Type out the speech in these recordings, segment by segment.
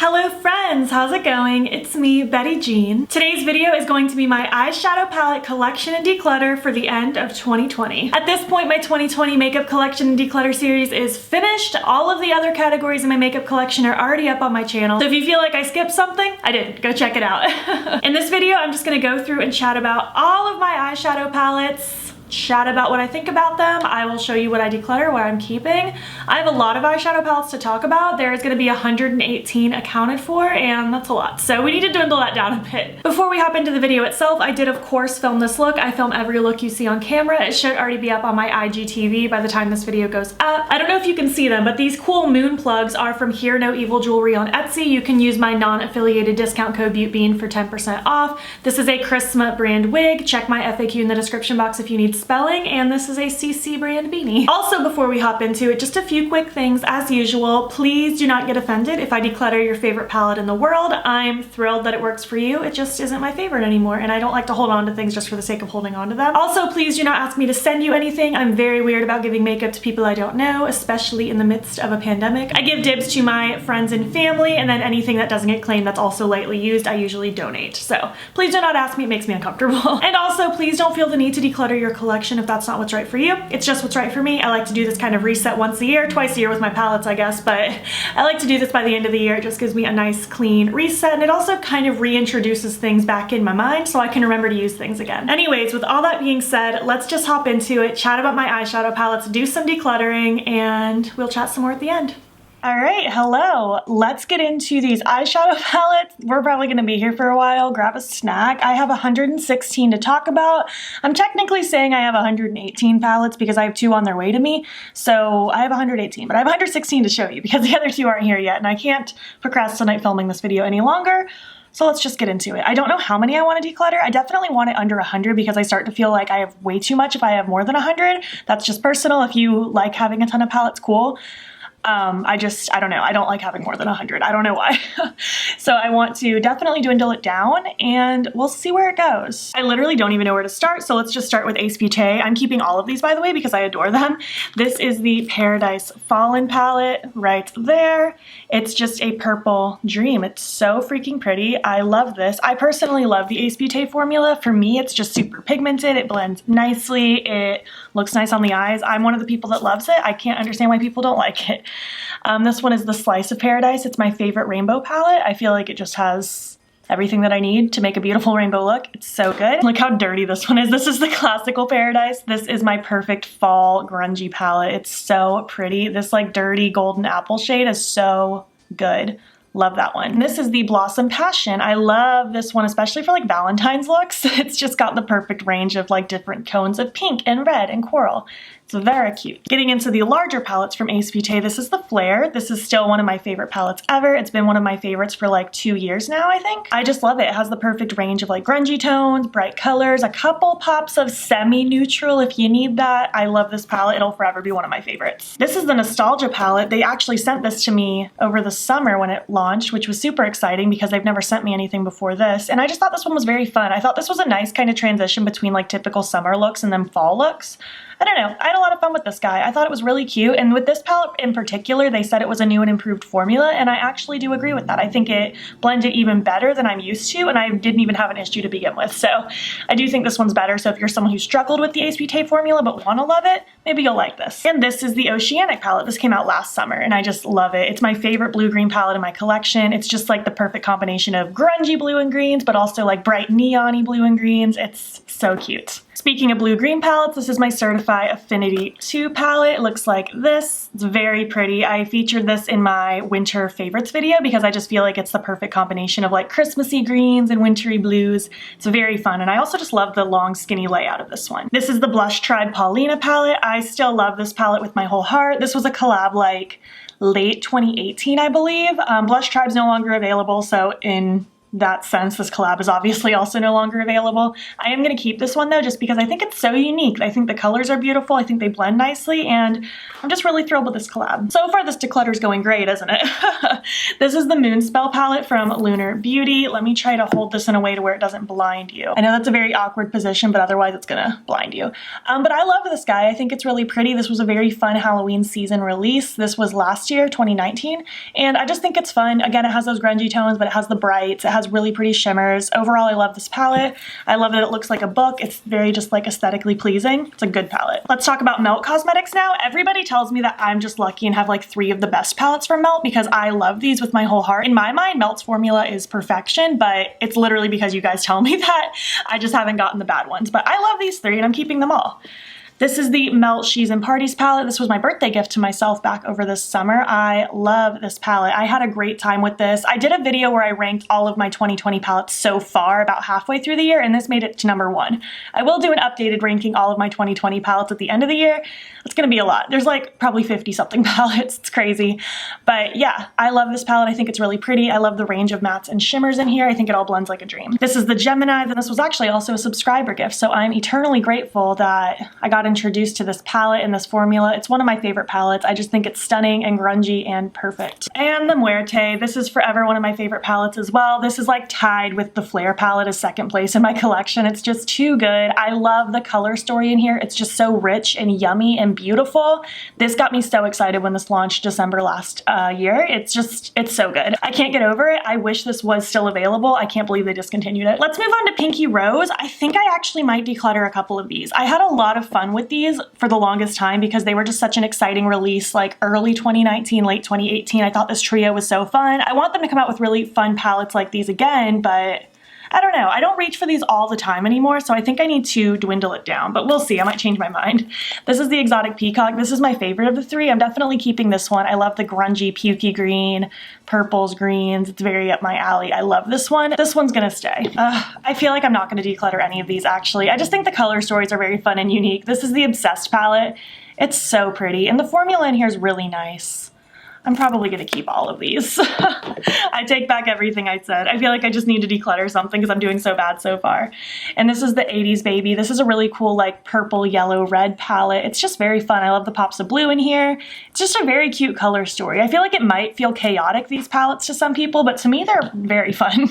Hello friends, how's it going? It's me, Betty Jean. Today's video is going to be my eyeshadow palette collection and declutter for the end of 2020. At this point, my 2020 makeup collection and declutter series is finished. All of the other categories in my makeup collection are already up on my channel. So if you feel like I skipped something, I didn't. Go check it out. In this video, I'm just gonna go through and chat about all of my eyeshadow palettes, chat about what I think about them. I will show you what I declutter, what I'm keeping. I have a lot of eyeshadow palettes to talk about. There is going to be 118 accounted for, and that's a lot. So we need to dwindle that down a bit. Before we hop into the video itself, I did of course film this look. I film every look you see on camera. It should already be up on my IGTV by the time this video goes up. I don't know if you can see them, but these cool moon plugs are from Hear No Evil Jewelry on Etsy. You can use my non-affiliated discount code BUTEBEAN for 10% off. This is a Christmas brand wig. Check my FAQ in the description box if you need spelling, and this is a CC brand beanie. Also, before we hop into it, just a few quick things as usual. Please do not get offended if I declutter your favorite palette in the world. I'm thrilled that it works for you. It just isn't my favorite anymore, and I don't like to hold on to things just for the sake of holding on to them. Also, please do not ask me to send you anything. I'm very weird about giving makeup to people I don't know, especially in the midst of a pandemic. I give dibs to my friends and family, and then anything that doesn't get claimed that's also lightly used, I usually donate. So please do not ask me, it makes me uncomfortable. And also, please don't feel the need to declutter your collection if that's not what's right for you. It's just what's right for me. I like to do this kind of reset once a year, twice a year with my palettes, I guess, but I like to do this by the end of the year. It just gives me a nice clean reset, and it also kind of reintroduces things back in my mind so I can remember to use things again. Anyways, with all that being said, let's just hop into it, chat about my eyeshadow palettes, do some decluttering, and we'll chat some more at the end. All right, hello. Let's get into these eyeshadow palettes. We're probably gonna be here for a while. Grab a snack. I have 116 to talk about. I'm technically saying I have 118 palettes because I have 2 on their way to me. So I have 118, but I have 116 to show you because the other 2 aren't here yet, and I can't procrastinate filming this video any longer. So let's just get into it. I don't know how many I want to declutter. I definitely want it under 100 because I start to feel like I have way too much if I have more than 100. That's just personal. If you like having a ton of palettes, cool. I don't know. I don't like having more than 100. I don't know why. So I want to definitely dwindle it down, and we'll see where it goes. I literally don't even know where to start, so let's just start with Ace Beauté. I'm keeping all of these, by the way, because I adore them. This is the Paradise Fallen palette right there. It's just a purple dream. It's so freaking pretty. I love this. I personally love the Ace Beauté formula. For me, it's just super pigmented. It blends nicely. It looks nice on the eyes. I'm one of the people that loves it. I can't understand why people don't like it. This one is the Slice of Paradise. It's my favorite rainbow palette. I feel like it just has everything that I need to make a beautiful rainbow look. It's so good. Look how dirty this one is. This is the Classical Paradise. This is my perfect fall grungy palette. It's so pretty. This like dirty golden apple shade is so good. Love that one. This is the Blossom Passion. I love this one, especially for like Valentine's looks. It's just got the perfect range of like different tones of pink and red and coral. It's very cute. Getting into the larger palettes from Ace Beauté, this is the Flare. This is still one of my favorite palettes ever. It's been one of my favorites for like 2 years now, I think. I just love it. It has the perfect range of like grungy tones, bright colors, a couple pops of semi-neutral if you need that. I love this palette. It'll forever be one of my favorites. This is the Nostalgia palette. They actually sent this to me over the summer when it launched, which was super exciting because they've never sent me anything before this. And I just thought this one was very fun. I thought this was a nice kind of transition between like typical summer looks and then fall looks. I don't know. I had a lot of fun with this guy. I thought it was really cute. And with this palette in particular, they said it was a new and improved formula, and I actually do agree with that. I think it blended even better than I'm used to, and I didn't even have an issue to begin with. So I do think this one's better. So if you're someone who struggled with the Ace Beauté formula but want to love it, maybe you'll like this. And this is the Oceanic palette. This came out last summer, and I just love it. It's my favorite blue-green palette in my collection. It's just like the perfect combination of grungy blue and greens, but also like bright neon-y blue and greens. It's so cute. Speaking of blue-green palettes, this is my Certified Affinity 2 palette. It looks like this. It's very pretty. I featured this in my winter favorites video because I just feel like it's the perfect combination of like Christmassy greens and wintry blues. It's very fun, and I also just love the long skinny layout of this one. This is the Blush Tribe Paulina palette. I still love this palette with my whole heart. This was a collab like late 2018, I believe. Blush Tribe's no longer available, so in that sense. This collab is obviously also no longer available. I am going to keep this one though, just because I think it's so unique. I think the colors are beautiful. I think they blend nicely, and I'm just really thrilled with this collab. So far this declutter is going great, isn't it? This is the Moonspell palette from Lunar Beauty. Let me try to hold this in a way to where it doesn't blind you. I know that's a very awkward position, but otherwise it's gonna blind you. But I love this guy. I think it's really pretty. This was a very fun Halloween season release. This was last year, 2019, and I just think it's fun. Again, it has those grungy tones, but it has the brights. It has really pretty shimmers. Overall, I love this palette. I love that it looks like a book. It's very just like aesthetically pleasing. It's a good palette. Let's talk about Melt Cosmetics now. Everybody tells me that I'm just lucky and have like 3 of the best palettes from Melt because I love these with my whole heart. In my mind, Melt's formula is perfection, but it's literally because you guys tell me that. I just haven't gotten the bad ones, but I love these 3 and I'm keeping them all. This is the Melt She's and Parties palette. This was my birthday gift to myself back over this summer. I love this palette. I had a great time with this. I did a video where I ranked all of my 2020 palettes so far about halfway through the year, and this made it to #1. I will do an updated ranking all of my 2020 palettes at the end of the year. It's gonna be a lot. There's like probably 50 something palettes. It's crazy. But yeah, I love this palette. I think it's really pretty. I love the range of mattes and shimmers in here. I think it all blends like a dream. This is the Gemini. This was actually also a subscriber gift, so I'm eternally grateful that I got introduced to this palette and this formula. It's one of my favorite palettes. I just think it's stunning and grungy and perfect. And the Muerte. This is forever one of my favorite palettes as well. This is like tied with the Flare palette as second place in my collection. It's just too good. I love the color story in here. It's just so rich and yummy and beautiful. This got me so excited when this launched December last year. It's so good. I can't get over it. I wish this was still available. I can't believe they discontinued it. Let's move on to Pinky Rose. I think I actually might declutter a couple of these. I had a lot of fun with these for the longest time because they were just such an exciting release, like early 2019, late 2018. I thought this trio was so fun. I want them to come out with really fun palettes like these again, but I don't know. I don't reach for these all the time anymore, so I think I need to dwindle it down, but we'll see. I might change my mind. This is the Exotic Peacock. This is my favorite of the 3. I'm definitely keeping this one. I love the grungy, pukey green, purples, greens. It's very up my alley. I love this one. This one's gonna stay. I feel like I'm not gonna declutter any of these actually. I just think the color stories are very fun and unique. This is the Obsessed palette. It's so pretty, and the formula in here is really nice. I'm probably gonna keep all of these. I take back everything I said. I feel like I just need to declutter something because I'm doing so bad so far. And this is the 80s Baby. This is a really cool like purple, yellow, red palette. It's just very fun. I love the pops of blue in here. It's just a very cute color story. I feel like it might feel chaotic, these palettes, to some people, but to me they're very fun.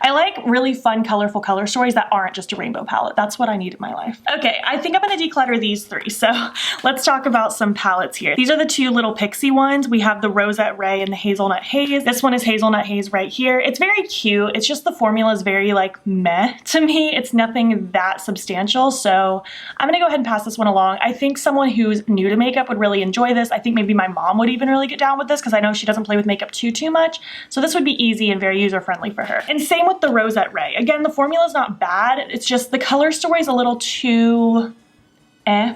I like really fun, colorful color stories that aren't just a rainbow palette. That's what I need in my life. Okay, I think I'm gonna declutter these 3. So let's talk about some palettes here. These are the 2 little pixie ones. We have the Rosette Ray and the Hazelnut Haze. This one is Hazelnut Haze right here. It's very cute. It's just the formula is very like meh to me. It's nothing that substantial. So I'm gonna go ahead and pass this one along. I think someone who's new to makeup would really enjoy this. I think maybe my mom would even really get down with this because I know she doesn't play with makeup too much. So this would be easy and very user-friendly for her. And same with the Rosette Ray. Again, the formula is not bad. It's just the color story is a little too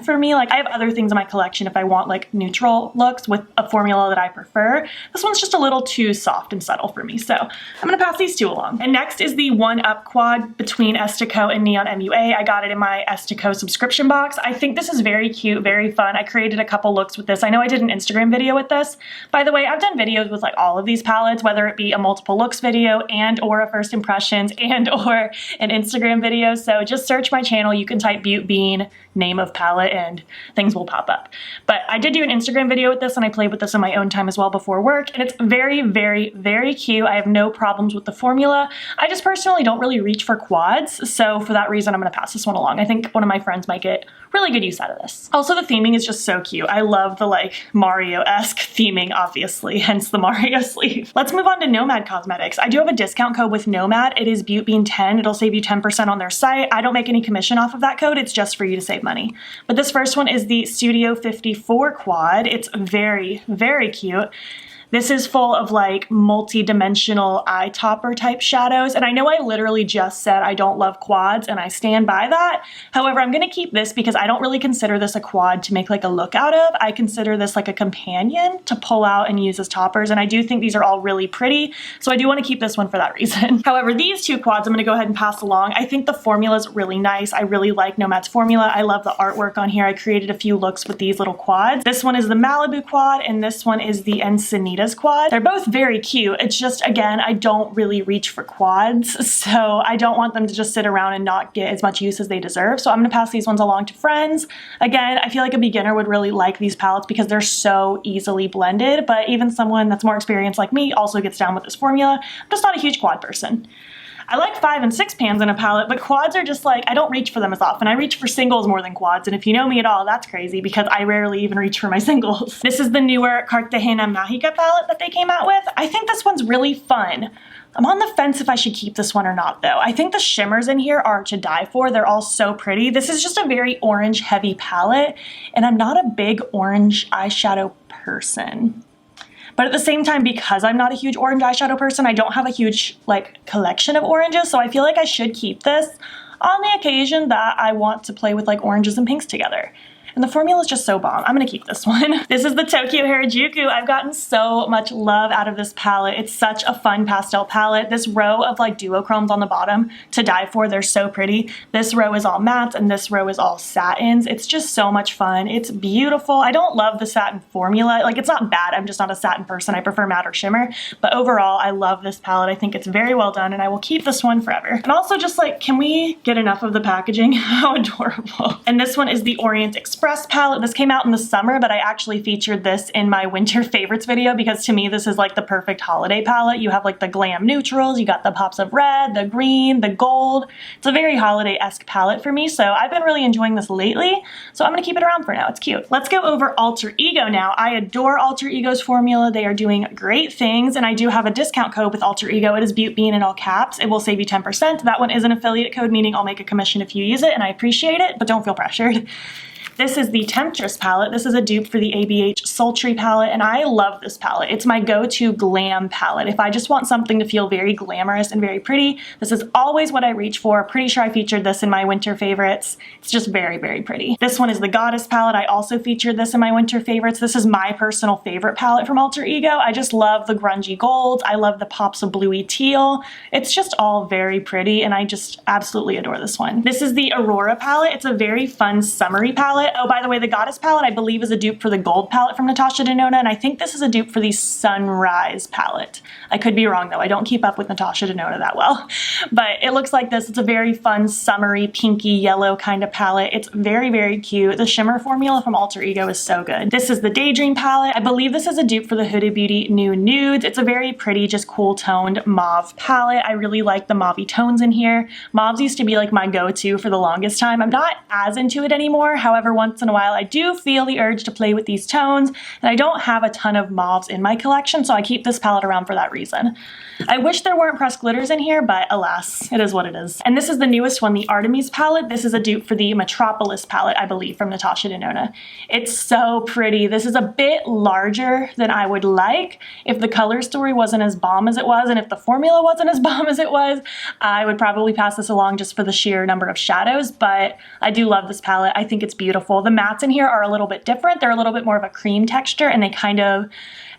for me. Like I have other things in my collection if I want like neutral looks with a formula that I prefer. This one's just a little too soft and subtle for me. So I'm gonna pass these 2 along. And next is the 1-Up quad between Estico and Neon MUA. I got it in my Estico subscription box. I think this is very cute, very fun. I created a couple looks with this. I know I did an Instagram video with this. By the way, I've done videos with like all of these palettes, whether it be a multiple looks video and or a first impressions and or an Instagram video. So just search my channel. You can type Butte Bean name of palette and things will pop up. But I did do an Instagram video with this and I played with this in my own time as well before work, and it's very, very, very cute. I have no problems with the formula. I just personally don't really reach for quads, so for that reason I'm gonna pass this one along. I think one of my friends might get really good use out of this. Also, the theming is just so cute. I love the like Mario-esque theming, obviously, hence the Mario sleeve. Let's move on to Nomad Cosmetics. I do have a discount code with Nomad. It is ButeBean10. It'll save you 10% on their site. I don't make any commission off of that code. It's just for you to save money. But this first one is the Studio 54 quad. It's very, very cute. This is full of like multi-dimensional eye topper type shadows. And I know I literally just said I don't love quads and I stand by that. However, I'm gonna keep this because I don't really consider this a quad to make like a look out of. I consider this like a companion to pull out and use as toppers. And I do think these are all really pretty. So I do wanna keep this one for that reason. However, these 2 quads I'm gonna go ahead and pass along. I think the formula is really nice. I really like Nomad's formula. I love the artwork on here. I created a few looks with these little quads. This one is the Malibu quad and this one is the Encinitas Kaleidos quad. They're both very cute. It's just, again, I don't really reach for quads, so I don't want them to just sit around and not get as much use as they deserve. So I'm gonna pass these ones along to friends. Again, I feel like a beginner would really like these palettes because they're so easily blended, but even someone that's more experienced like me also gets down with this formula. I'm just not a huge quad person. I like 5 and 6 pans in a palette, but quads are just like, I don't reach for them as often. I reach for singles more than quads, and if you know me at all, that's crazy because I rarely even reach for my singles. This is the newer Cartagena Mágica palette that they came out with. I think this one's really fun. I'm on the fence if I should keep this one or not though. I think the shimmers in here are to die for. They're all so pretty. This is just a very orange heavy palette, and I'm not a big orange eyeshadow person. But at the same time, because I'm not a huge orange eyeshadow person, I don't have a huge like collection of oranges, so I feel like I should keep this on the occasion that I want to play with like oranges and pinks together. And the formula is just so bomb. I'm gonna keep this one. This is the Tokyo Harajuku. I've gotten so much love out of this palette. It's such a fun pastel palette. This row of like duochromes on the bottom, to die for. They're so pretty. This row is all mattes and this row is all satins. It's just so much fun. It's beautiful. I don't love the satin formula. Like, it's not bad. I'm just not a satin person. I prefer matte or shimmer. But overall, I love this palette. I think it's very well done and I will keep this one forever. And also just like, can we get enough of the packaging? How adorable. And this one is the Orient Express palette. This came out in the summer, but I actually featured this in my winter favorites video because to me this is like the perfect holiday palette. You have like the glam neutrals, you got the pops of red, the green, the gold. It's a very holiday-esque palette for me, so I've been really enjoying this lately, so I'm gonna keep it around for now. It's cute. Let's go over Alter Ego now. I adore Alter Ego's formula. They are doing great things, and I do have a discount code with Alter Ego. It is BeautyBean in all caps. It will save you 10%. That one is an affiliate code, meaning I'll make a commission if you use it, and I appreciate it, but don't feel pressured. This is the Temptress palette. This is a dupe for the ABH Sultry palette, and I love this palette. It's my go-to glam palette. If I just want something to feel very glamorous and very pretty, this is always what I reach for. Pretty sure I featured this in my winter favorites. It's just very, very pretty. This one is the Goddess palette. I also featured this in my winter favorites. This is my personal favorite palette from Alter Ego. I just love the grungy golds. I love the pops of bluey teal. It's just all very pretty, and I just absolutely adore this one. This is the Aurora palette. It's a very fun summery palette. Oh, by the way, the Goddess palette I believe is a dupe for the Gold palette from Natasha Denona, and I think this is a dupe for the Sunrise palette. I could be wrong though. I don't keep up with Natasha Denona that well. But it looks like this. It's a very fun, summery, pinky yellow kind of palette. It's very, very cute. The shimmer formula from Alter Ego is so good. This is the Daydream palette. I believe this is a dupe for the Huda Beauty New Nudes. It's a very pretty, just cool toned mauve palette. I really like the mauvey tones in here. Mauves used to be like my go-to for the longest time. I'm not as into it anymore. However, once in a while I do feel the urge to play with these tones, and I don't have a ton of mauves in my collection, so I keep this palette around for that reason. I wish there weren't pressed glitters in here, but alas, it is what it is. And this is the newest one, the Artemis palette. This is a dupe for the Metropolis palette, I believe, from Natasha Denona. It's so pretty. This is a bit larger than I would like. If the color story wasn't as bomb as it was, and if the formula wasn't as bomb as it was, I would probably pass this along just for the sheer number of shadows, but I do love this palette. I think it's beautiful. The mattes in here are a little bit different. They're a little bit more of a cream texture, and they kind of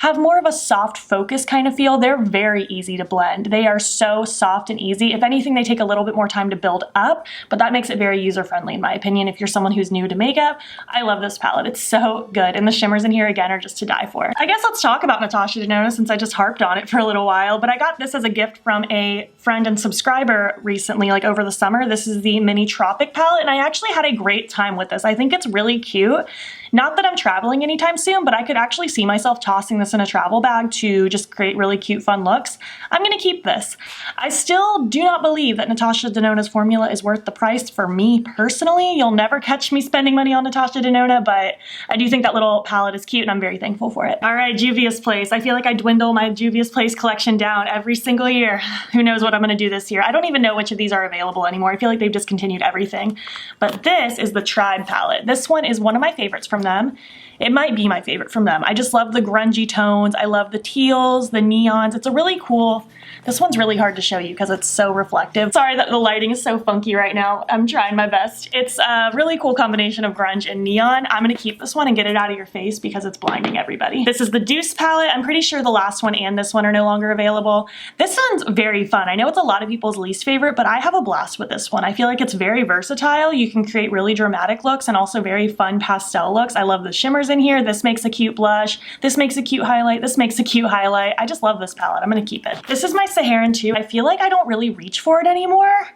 have more of a soft focus kind of feel. They're very easy to blend. They are so soft and easy. If anything, they take a little bit more time to build up, but that makes it very user-friendly in my opinion. If you're someone who's new to makeup, I love this palette. It's so good. And the shimmers in here again are just to die for. I guess let's talk about Natasha Denona since I just harped on it for a little while, but I got this as a gift from a friend and subscriber recently, like over the summer. This is the Mini Tropic palette, and I actually had a great time with this. I think it's really cute. Not that I'm traveling anytime soon, but I could actually see myself tossing this in a travel bag to just create really cute, fun looks. I'm gonna keep this. I still do not believe that Natasha Denona's formula is worth the price for me personally. You'll never catch me spending money on Natasha Denona, but I do think that little palette is cute and I'm very thankful for it. All right, Juvia's Place. I feel like I dwindle my Juvia's Place collection down every single year. Who knows what I'm gonna do this year. I don't even know which of these are available anymore. I feel like they've discontinued everything. But this is the Tribe palette. This one is one of my favorites from them. It might be my favorite from them. I just love the grungy tones. I love the teals, the neons. It's a really cool, this one's really hard to show you because it's so reflective. Sorry that the lighting is so funky right now. I'm trying my best. It's a really cool combination of grunge and neon. I'm gonna keep this one and get it out of your face because it's blinding everybody. This is the Deuce palette. I'm pretty sure the last one and this one are no longer available. This one's very fun. I know it's a lot of people's least favorite, but I have a blast with this one. I feel like it's very versatile. You can create really dramatic looks and also very fun pastel looks. I love the shimmers shimmers in here. This makes a cute blush. This makes a cute highlight. This makes a cute highlight. I just love this palette. I'm gonna keep it. This is my Saharan too. I feel like I don't really reach for it anymore.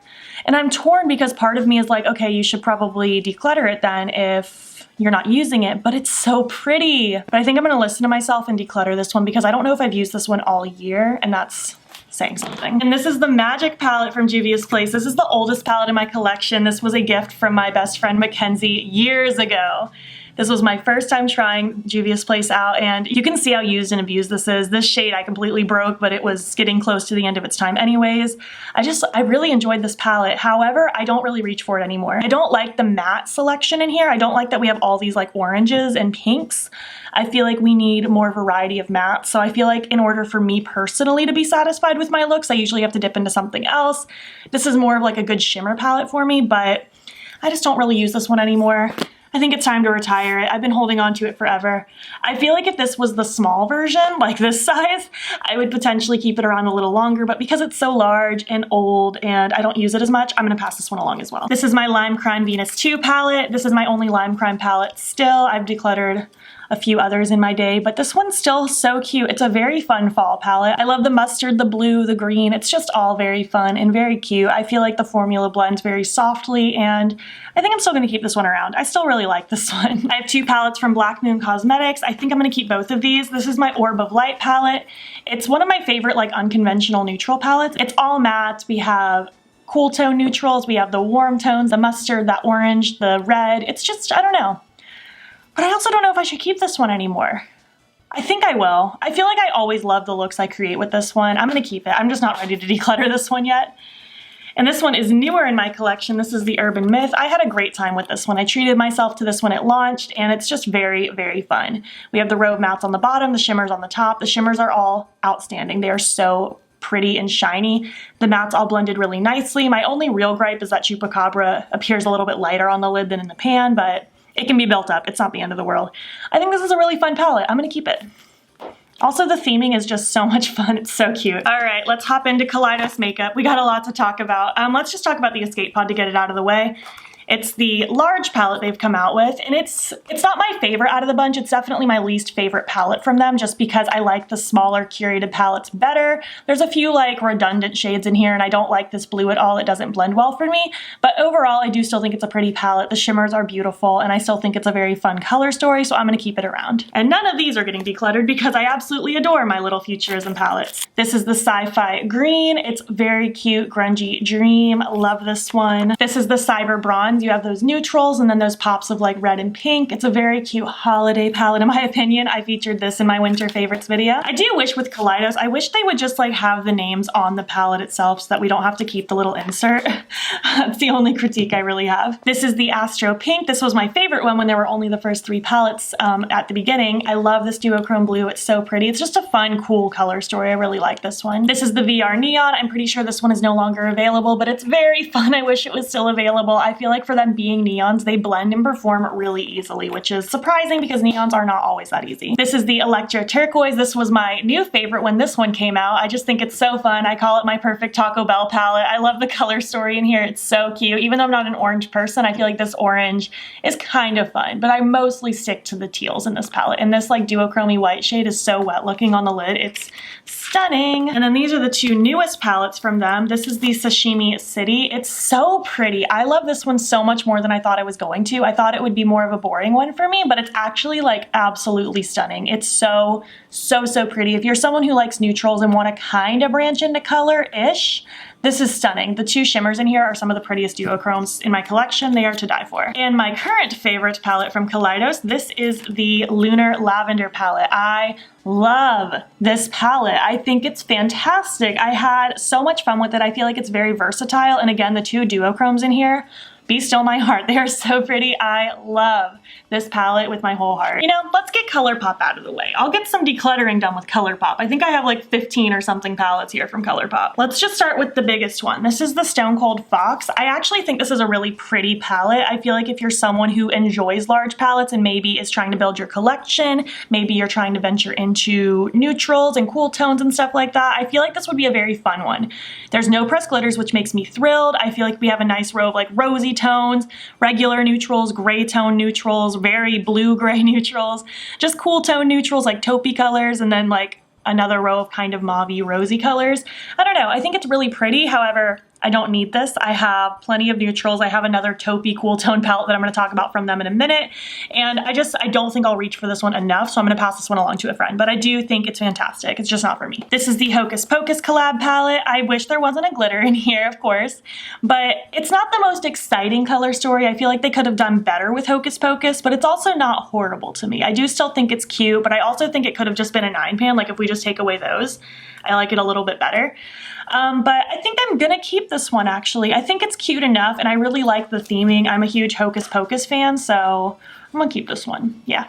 And I'm torn because part of me is like, okay, you should probably declutter it then if you're not using it, but it's so pretty. But I think I'm gonna listen to myself and declutter this one because I don't know if I've used this one all year, and that's saying something. And this is the Magic palette from Juvia's Place. This is the oldest palette in my collection. This was a gift from my best friend Mackenzie years ago. This was my first time trying Juvia's Place out, and you can see how used and abused this is. This shade I completely broke, but it was getting close to the end of its time anyways. I really enjoyed this palette. However, I don't really reach for it anymore. I don't like the matte selection in here. I don't like that we have all these like oranges and pinks. I feel like we need more variety of mattes. So I feel like in order for me personally to be satisfied with my looks, I usually have to dip into something else. This is more of like a good shimmer palette for me, but I just don't really use this one anymore. I think it's time to retire it. I've been holding on to it forever. I feel like if this was the small version, like this size, I would potentially keep it around a little longer, but because it's so large and old and I don't use it as much, I'm gonna pass this one along as well. This is my Lime Crime Venus 2 palette. This is my only Lime Crime palette still. I've decluttered a few others in my day, but this one's still so cute. It's a very fun fall palette. I love the mustard, the blue, the green. It's just all very fun and very cute. I feel like the formula blends very softly, and I think I'm still gonna keep this one around. I still really like this one. I have two palettes from Black Moon Cosmetics. I think I'm gonna keep both of these. This is my Orb of Light palette. It's one of my favorite like unconventional neutral palettes. It's all matte. We have cool tone neutrals. We have the warm tones, the mustard, that orange, the red. It's just, I don't know. But I also don't know if I should keep this one anymore. I think I will. I feel like I always love the looks I create with this one. I'm gonna keep it. I'm just not ready to declutter this one yet. And this one is newer in my collection. This is the Urban Myth. I had a great time with this one. I treated myself to this when it launched, and it's just very, very fun. We have the Robe mattes on the bottom, the shimmers on the top. The shimmers are all outstanding. They are so pretty and shiny. The mattes all blended really nicely. My only real gripe is that Chupacabra appears a little bit lighter on the lid than in the pan, but it can be built up. It's not the end of the world. I think this is a really fun palette. I'm gonna keep it. Also, the theming is just so much fun. It's so cute. All right, let's hop into Kaleidos Makeup. We got a lot to talk about. Let's just talk about the Escape Pod to get it out of the way. It's the large palette they've come out with, and it's not my favorite out of the bunch. It's definitely my least favorite palette from them, just because I like the smaller curated palettes better. There's a few like redundant shades in here, and I don't like this blue at all. It doesn't blend well for me, but overall I do still think it's a pretty palette. The shimmers are beautiful, and I still think it's a very fun color story, so I'm gonna keep it around. And none of these are getting decluttered because I absolutely adore my little Futurism palettes. This is the Sci-Fi Green. It's very cute, grungy dream. Love this one. This is the Cyber Bronze. You have those neutrals and then those pops of like red and pink. It's a very cute holiday palette in my opinion. I featured this in my winter favorites video. I do wish with Kaleidos, I wish they would just like have the names on the palette itself so that we don't have to keep the little insert. That's the only critique I really have. This is the Astro Pink. This was my favorite one when there were only the first three palettes at the beginning. I love this duochrome blue. It's so pretty. It's just a fun, cool color story. I really like this one. This is the VR Neon. I'm pretty sure this one is no longer available, but it's very fun. I wish it was still available. I feel like for them being neons, they blend and perform really easily, which is surprising because neons are not always that easy. This is the Electro Turquoise. This was my new favorite when this one came out. I just think it's so fun. I call it my perfect Taco Bell palette. I love the color story in here. It's so cute. Even though I'm not an orange person, I feel like this orange is kind of fun, but I mostly stick to the teals in this palette. And this like duochromy white shade is so wet looking on the lid. It's stunning. And then these are the two newest palettes from them. This is the Sashimi City. It's so pretty. I love this one so much more than I thought I was going to. I thought it would be more of a boring one for me, but it's actually like absolutely stunning. It's so pretty. If you're someone who likes neutrals and want to kind of branch into color-ish, this is stunning. The two shimmers in here are some of the prettiest duochromes in my collection. They are to die for. And my current favorite palette from Kaleidos, this is the Lunar Lavender palette. I love this palette. I think it's fantastic. I had so much fun with it. I feel like it's very versatile. And again, the two duochromes in here, be still my heart. They are so pretty. I love this palette with my whole heart. You know, let's get Colourpop out of the way. I'll get some decluttering done with Colourpop. I think I have like 15 or something palettes here from Colourpop. Let's just start with the biggest one. This is the Stone Cold Fox. I actually think this is a really pretty palette. I feel like if you're someone who enjoys large palettes and maybe is trying to build your collection, maybe you're trying to venture into neutrals and cool tones and stuff like that, I feel like this would be a very fun one. There's no pressed glitters, which makes me thrilled. I feel like we have a nice row of like rosy grungy tones, regular neutrals, gray tone neutrals, very blue-gray neutrals, just cool tone neutrals like taupey colors, and then like another row of kind of mauve-y rosy colors. I don't know, I think it's really pretty. However, I don't need this. I have plenty of neutrals. I have another taupey cool tone palette that I'm going to talk about from them in a minute. And I don't think I'll reach for this one enough, so I'm going to pass this one along to a friend. But I do think it's fantastic. It's just not for me. This is the Hocus Pocus collab palette. I wish there wasn't a glitter in here, of course, but it's not the most exciting color story. I feel like they could have done better with Hocus Pocus, but it's also not horrible to me. I do still think it's cute, but I also think it could have just been a 9-pan. Like if we just take away those, I like it a little bit better. But I think I'm gonna keep this one actually. I think it's cute enough and I really like the theming. I'm a huge Hocus Pocus fan, so I'm gonna keep this one, yeah.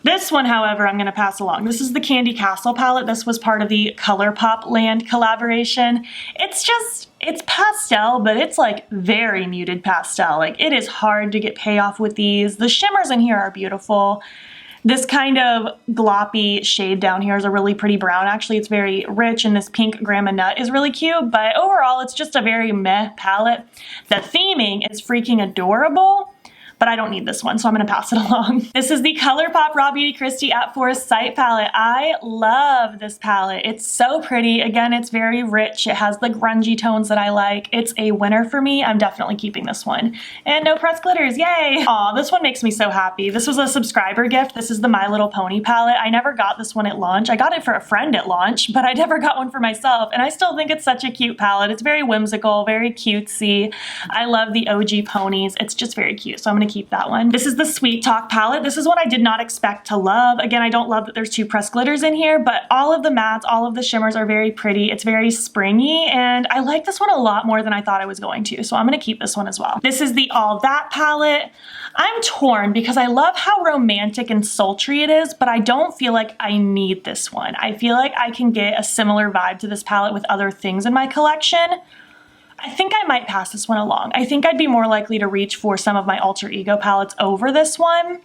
This one, however, I'm gonna pass along. This is the Candy Castle palette. This was part of the Colourpop Land collaboration. It's pastel, but it's like very muted pastel. Like it is hard to get payoff with these. The shimmers in here are beautiful. This kind of gloppy shade down here is a really pretty brown. Actually, it's very rich, and this pink Grandma Nut is really cute, but overall, it's just a very meh palette. The theming is freaking adorable, but I don't need this one, so I'm gonna pass it along. This is the Colourpop Raw Beauty Kristi at Forest Sight palette. I love this palette. It's so pretty. Again, it's very rich. It has the grungy tones that I like. It's a winner for me. I'm definitely keeping this one. And no pressed glitters, yay! Aw, this one makes me so happy. This was a subscriber gift. This is the My Little Pony palette. I never got this one at launch. I got it for a friend at launch, but I never got one for myself, and I still think it's such a cute palette. It's very whimsical, very cutesy. I love the OG ponies. It's just very cute, so I'm gonna keep that one. This is the Sweet Talk palette. This is one I did not expect to love. Again, I don't love that there's 2 pressed glitters in here, but all of the mattes, all of the shimmers are very pretty. It's very springy, and I like this one a lot more than I thought I was going to, so I'm gonna keep this one as well. This is the All That palette. I'm torn because I love how romantic and sultry it is, but I don't feel like I need this one. I feel like I can get a similar vibe to this palette with other things in my collection. I think I might pass this one along. I think I'd be more likely to reach for some of my Alter Ego palettes over this one.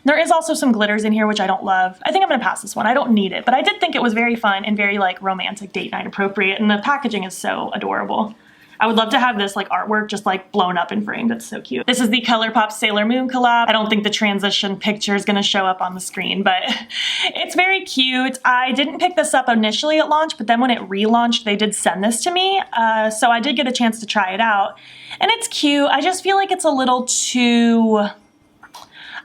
There is also some glitters in here, which I don't love. I think I'm gonna pass this one. I don't need it, but I did think it was very fun and very like romantic date night appropriate, and the packaging is so adorable. I would love to have this like artwork just like blown up and framed. It's so cute. This is the Colourpop Sailor Moon collab. I don't think the transition picture is gonna show up on the screen, but it's very cute. I didn't pick this up initially at launch, but then when it relaunched, they did send this to me. So I did get a chance to try it out, and it's cute. I just feel like it's a little too,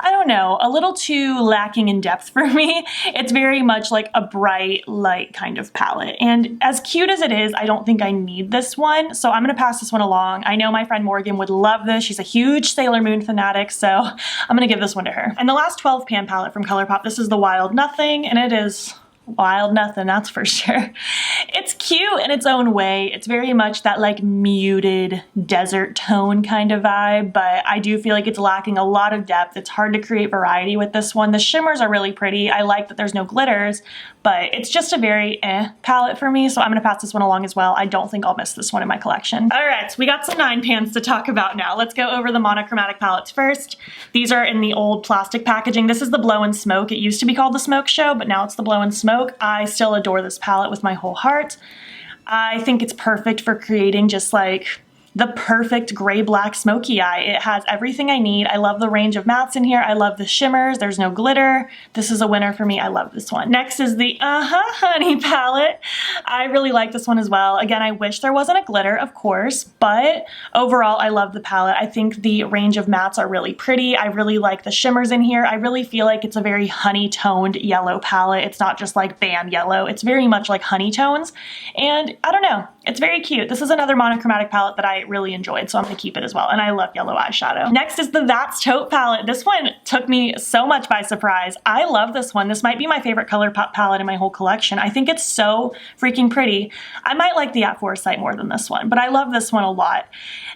I don't know, a little too lacking in depth for me. It's very much like a bright, light kind of palette. And as cute as it is, I don't think I need this one. So I'm gonna pass this one along. I know my friend Morgan would love this. She's a huge Sailor Moon fanatic, so I'm gonna give this one to her. And the last 12-pan palette from Colourpop, this is the Wild Nothing, and it is wild nothing, that's for sure. It's cute in its own way. It's very much that like muted desert tone kind of vibe, but I do feel like it's lacking a lot of depth. It's hard to create variety with this one. The shimmers are really pretty. I like that there's no glitters, but it's just a very palette for me, so I'm gonna pass this one along as well. I don't think I'll miss this one in my collection. All right, so we got some 9-pans to talk about now. Let's go over the monochromatic palettes first. These are in the old plastic packaging. This is the Blow and Smoke. It used to be called the Smoke Show, but now it's the Blow and Smoke. I still adore this palette with my whole heart. I think it's perfect for creating just like the perfect gray-black smoky eye. It has everything I need. I love the range of mattes in here. I love the shimmers. There's no glitter. This is a winner for me. I love this one. Next is the Honey palette. I really like this one as well. Again, I wish there wasn't a glitter, of course, but overall, I love the palette. I think the range of mattes are really pretty. I really like the shimmers in here. I really feel like it's a very honey-toned yellow palette. It's not just like bam yellow. It's very much like honey tones, and I don't know. It's very cute. This is another monochromatic palette that I really enjoyed, so I'm gonna keep it as well. And I love yellow eyeshadow. Next is the That's Taupe palette. This one took me so much by surprise. I love this one. This might be my favorite Colourpop palette in my whole collection. I think it's so freaking pretty. I might like the At Foresight more than this one, but I love this one a lot.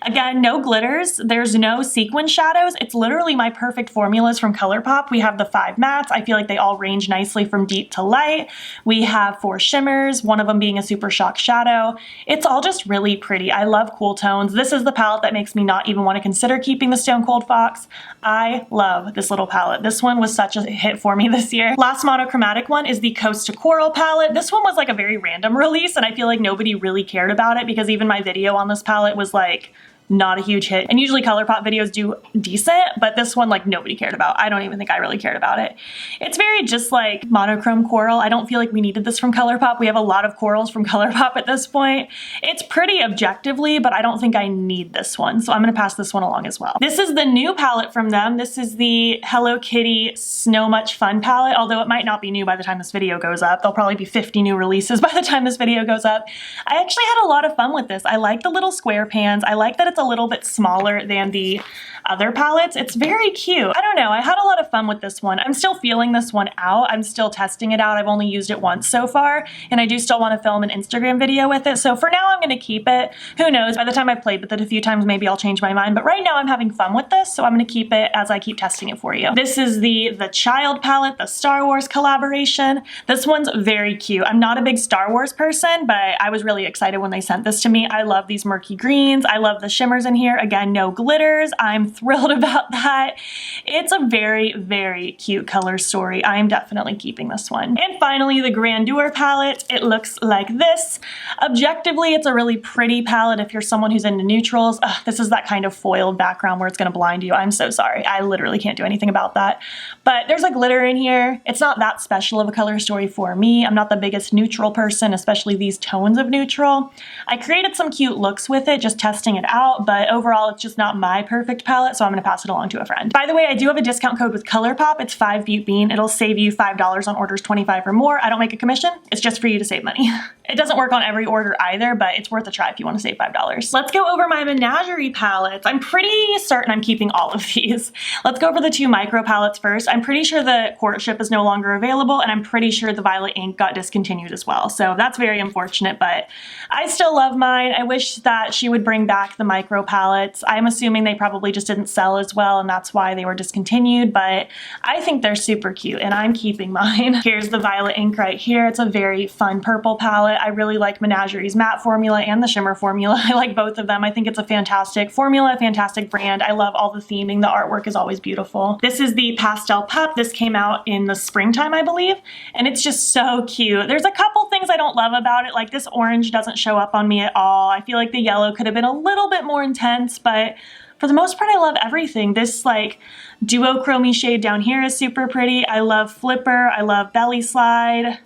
Again, no glitters. There's no sequin shadows. It's literally my perfect formulas from Colourpop. We have the 5 mattes. I feel like they all range nicely from deep to light. We have 4 shimmers, one of them being a Super Shock shadow. It's all just really pretty. I love cool tones. This is the palette that makes me not even want to consider keeping the Stone Cold Fox. I love this little palette. This one was such a hit for me this year. Last monochromatic one is the Coast to Coral palette. This one was like a very random release, and I feel like nobody really cared about it because even my video on this palette was like not a huge hit. And usually Colourpop videos do decent, but this one like nobody cared about. I don't even think I really cared about it. It's very just like monochrome coral. I don't feel like we needed this from Colourpop. We have a lot of corals from Colourpop at this point. It's pretty objectively, but I don't think I need this one. So I'm gonna pass this one along as well. This is the new palette from them. This is the Hello Kitty Snow Much Fun palette, although it might not be new by the time this video goes up. There'll probably be 50 new releases by the time this video goes up. I actually had a lot of fun with this. I like the little square pans. I like that it's a little bit smaller than the other palettes. It's very cute. I don't know, I had a lot of fun with this one. I'm still feeling this one out. I'm still testing it out. I've only used it once so far, and I do still want to film an Instagram video with it. So for now, I'm going to keep it. Who knows, by the time I've played with it a few times, maybe I'll change my mind. But right now I'm having fun with this, so I'm going to keep it as I keep testing it for you. This is the Child palette, the Star Wars collaboration. This one's very cute. I'm not a big Star Wars person, but I was really excited when they sent this to me. I love these murky greens. I love the shimmers in here. Again, no glitters. I'm thrilled about that. It's a very, very cute color story. I am definitely keeping this one. And finally, the Grandeur palette. It looks like this. Objectively, it's a really pretty palette if you're someone who's into neutrals. Ugh, this is that kind of foiled background where it's gonna blind you. I'm so sorry. I literally can't do anything about that. But there's a glitter in here. It's not that special of a color story for me. I'm not the biggest neutral person, especially these tones of neutral. I created some cute looks with it, just testing it out, but overall, it's just not my perfect palette, so I'm gonna pass it along to a friend. By the way, I do have a discount code with Colourpop. It's 5 Butte Bean. It'll save you $5 on orders 25 or more. I don't make a commission. It's just for you to save money. It doesn't work on every order either, but it's worth a try if you want to save $5. Let's go over my Menagerie palettes. I'm pretty certain I'm keeping all of these. Let's go over the 2 micro palettes first. I'm pretty sure the Courtship is no longer available, and I'm pretty sure the Violet Ink got discontinued as well. So that's very unfortunate, but I still love mine. I wish that she would bring back the micro palettes. I'm assuming they probably just didn't sell as well, and that's why they were discontinued, but I think they're super cute, and I'm keeping mine. Here's the Violet Ink right here. It's a very fun purple palette. I really like Menagerie's matte formula and the shimmer formula. I like both of them. I think it's a fantastic formula, a fantastic brand. I love all the theming. The artwork is always beautiful. This is the Pastel Pup. This came out in the springtime, I believe, and it's just so cute. There's a couple things I don't love about it, like this orange doesn't show up on me at all. I feel like the yellow could have been a little bit more intense, but for the most part, I love everything. This like duochrome shade down here is super pretty. I love Flipper. I love Belly Slide.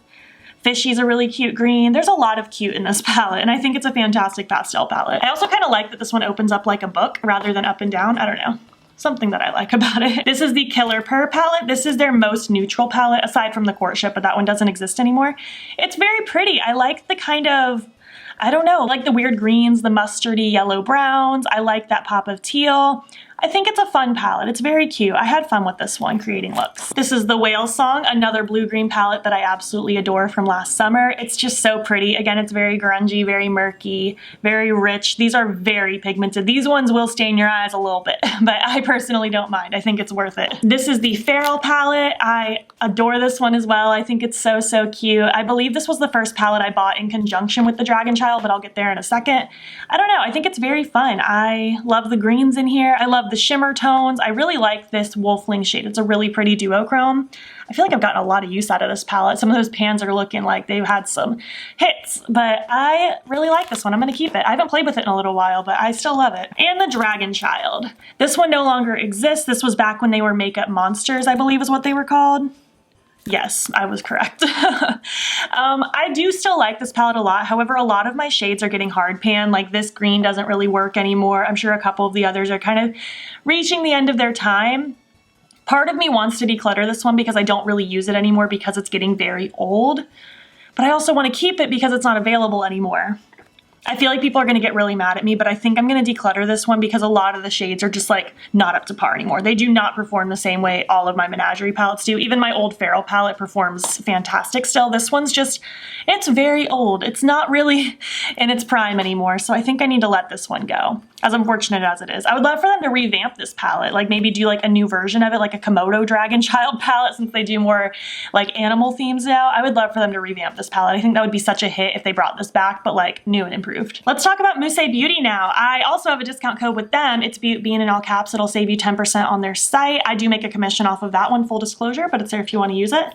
Fishy's a really cute green. There's a lot of cute in this palette, and I think it's a fantastic pastel palette. I also kind of like that this one opens up like a book rather than up and down. I don't know. Something that I like about it. This is the Killer Purr palette. This is their most neutral palette aside from the Courtship, but that one doesn't exist anymore. It's very pretty. I like the kind of, I don't know, like the weird greens, the mustardy yellow browns. I like that pop of teal. I think it's a fun palette. It's very cute. I had fun with this one creating looks. This is the Whale Song, another blue-green palette that I absolutely adore from last summer. It's just so pretty. Again, it's very grungy, very murky, very rich. These are very pigmented. These ones will stain your eyes a little bit, but I personally don't mind. I think it's worth it. This is the Feral palette. I adore this one as well. I think it's so, so cute. I believe this was the first palette I bought in conjunction with the Dragon Child, but I'll get there in a second. I don't know. I think it's very fun. I love the greens in here. I love the shimmer tones. I really like this Wolfling shade. It's a really pretty duochrome. I feel like I've gotten a lot of use out of this palette. Some of those pans are looking like they've had some hits, but I really like this one. I'm gonna keep it. I haven't played with it in a little while, but I still love it. And the Dragon Child. This one no longer exists. This was back when they were Makeup Monsters, I believe is what they were called. Yes, I was correct. I do still like this palette a lot. However, a lot of my shades are getting hard pan. Like this green doesn't really work anymore. I'm sure a couple of the others are kind of reaching the end of their time. Part of me wants to declutter this one because I don't really use it anymore because it's getting very old. But I also want to keep it because it's not available anymore. I feel like people are going to get really mad at me, but I think I'm going to declutter this one because a lot of the shades are just like not up to par anymore. They do not perform the same way all of my Menagerie palettes do. Even my old Feral palette performs fantastic still. This one's just, it's very old. It's not really in its prime anymore, so I think I need to let this one go, as unfortunate as it is. I would love for them to revamp this palette, like maybe do like a new version of it, like a Komodo Dragon Child palette, since they do more like animal themes now. I would love for them to revamp this palette. I think that would be such a hit if they brought this back, but like new and improved approved. Let's talk about Musee Beauty now. I also have a discount code with them. It's Bean in all caps. It'll save you 10% on their site. I do make a commission off of that one, full disclosure, but it's there if you want to use it.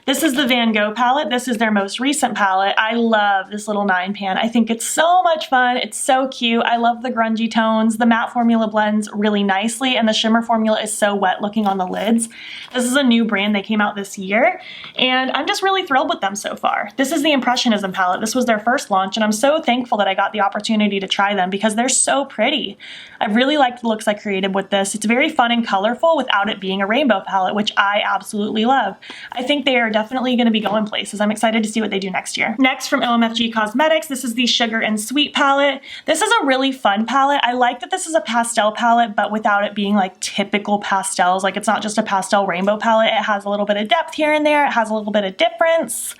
This is the Van Gogh palette. This is their most recent palette. I love this little 9-pan. I think it's so much fun. It's so cute. I love the grungy tones. The matte formula blends really nicely, and the shimmer formula is so wet looking on the lids. This is a new brand. They came out this year, and I'm just really thrilled with them so far. This is the Impressionism palette. This was their first launch, and I'm so thankful that I got the opportunity to try them because they're so pretty. I really like the looks I created with this. It's very fun and colorful without it being a rainbow palette, which I absolutely love. I think they are definitely going to be going places. I'm excited to see what they do next year. Next, from OMFG Cosmetics, this is the Sugar and Sweet palette. This is a really fun palette. I like that this is a pastel palette, but without it being like typical pastels. Like, it's not just a pastel rainbow palette. It has a little bit of depth here and there. It has a little bit of difference.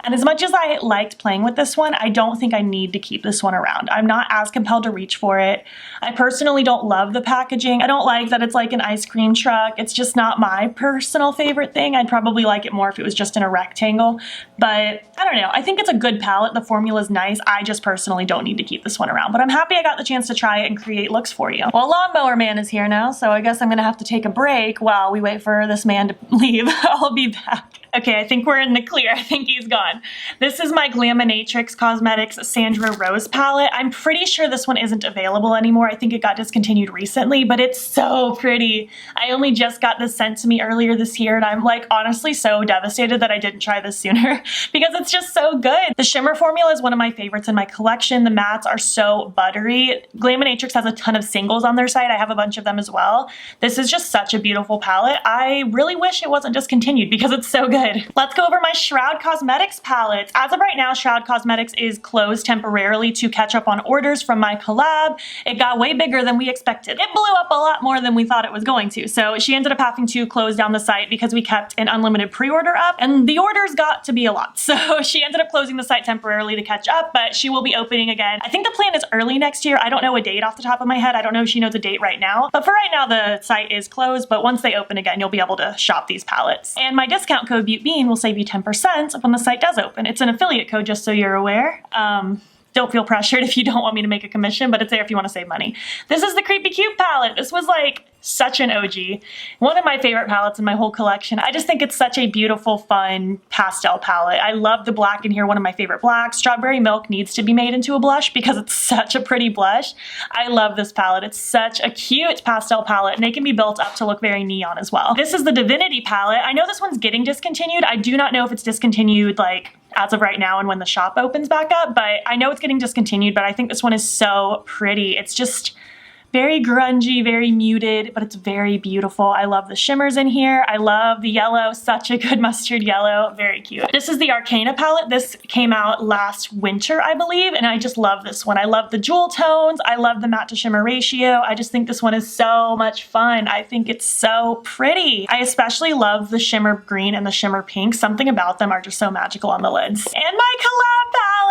And as much as I liked playing with this one, I don't think I need to keep this one around. I'm not as compelled to reach for it. I personally don't love the packaging. I don't like that it's like an ice cream truck. It's just not my personal favorite thing. I'd probably like it more if it was just in a rectangle. But I don't know. I think it's a good palette. The formula is nice. I just personally don't need to keep this one around. But I'm happy I got the chance to try it and create looks for you. Well, Lawnmower Man is here now, so I guess I'm going to have to take a break while we wait for this man to leave. I'll be back. Okay, I think we're in the clear. I think he's gone. This is my Glam Natrix Cosmetics Sandra Rose palette. I'm pretty sure this one isn't available anymore. I think it got discontinued recently, but it's so pretty. I only just got this sent to me earlier this year, and I'm like honestly so devastated that I didn't try this sooner because it's just so good. The shimmer formula is one of my favorites in my collection. The mattes are so buttery. Glam Natrix has a ton of singles on their site. I have a bunch of them as well. This is just such a beautiful palette. I really wish it wasn't discontinued because it's so good. Let's go over my Shroud Cosmetics palettes. As of right now, Shroud Cosmetics is closed temporarily to catch up on orders from my collab. It got way bigger than we expected. It blew up a lot more than we thought it was going to. So she ended up having to close down the site because we kept an unlimited pre-order up, and the orders got to be a lot. So she ended up closing the site temporarily to catch up, but she will be opening again. I think the plan is early next year. I don't know a date off the top of my head. I don't know if she knows a date right now, but for right now the site is closed, but once they open again, you'll be able to shop these palettes. And my discount code Bean will save you 10% when the site does open. It's an affiliate code, just so you're aware. Don't feel pressured if you don't want me to make a commission, but it's there if you want to save money. This is the Creepy Cute palette. This was like such an OG. One of my favorite palettes in my whole collection. I just think it's such a beautiful, fun pastel palette. I love the black in here, one of my favorite blacks. Strawberry Milk needs to be made into a blush because it's such a pretty blush. I love this palette. It's such a cute pastel palette, and they can be built up to look very neon as well. This is the Divinity palette. I know this one's getting discontinued. I do not know if it's discontinued like as of right now and when the shop opens back up, but I know it's getting discontinued, but I think this one is so pretty. It's just very grungy, very muted, but it's very beautiful. I love the shimmers in here. I love the yellow, such a good mustard yellow, very cute. This is the Arcana palette. This came out last winter, I believe, and I just love this one. I love the jewel tones. I love the matte to shimmer ratio. I just think this one is so much fun. I think it's so pretty. I especially love the shimmer green and the shimmer pink. Something about them are just so magical on the lids. And my collab palette!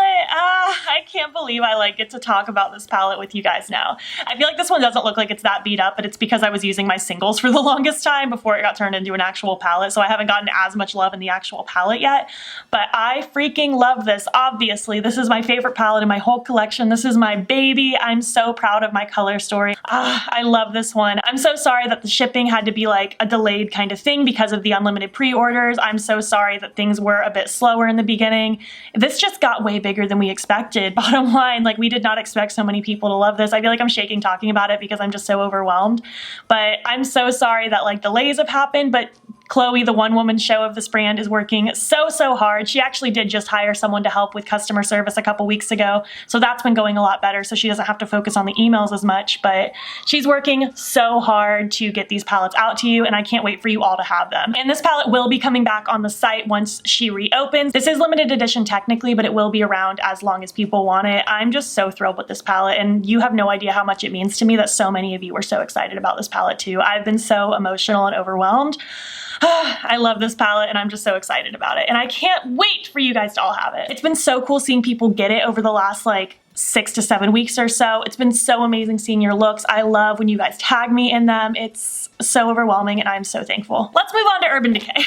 I can't believe I get to talk about this palette with you guys now. I feel like this one doesn't look like it's that beat up, but it's because I was using my singles for the longest time before it got turned into an actual palette, so I haven't gotten as much love in the actual palette yet, but I freaking love this. Obviously, this is my favorite palette in my whole collection. This is my baby. I'm so proud of my color story. I love this one. I'm so sorry that the shipping had to be like a delayed kind of thing because of the unlimited pre-orders. I'm so sorry that things were a bit slower in the beginning. This just got way bigger than we expected. Bottom line, like, we did not expect so many people to love this. I feel like I'm shaking talking about it because I'm just so overwhelmed, but I'm so sorry that like delays have happened, but Chloe, the one-woman show of this brand, is working so hard. She actually did just hire someone to help with customer service a couple weeks ago, so that's been going a lot better, so she doesn't have to focus on the emails as much, but she's working so hard to get these palettes out to you, and I can't wait for you all to have them. And this palette will be coming back on the site once she reopens. This is limited edition technically, but it will be around as long as people want it. I'm just so thrilled with this palette, and you have no idea how much it means to me that so many of you were so excited about this palette too. I've been so emotional and overwhelmed. I love this palette and I'm just so excited about it, and I can't wait for you guys to all have it. It's been so cool seeing people get it over the last like 6 to 7 weeks or so. It's been so amazing seeing your looks. I love when you guys tag me in them. It's so overwhelming and I'm so thankful. Let's move on to Urban Decay.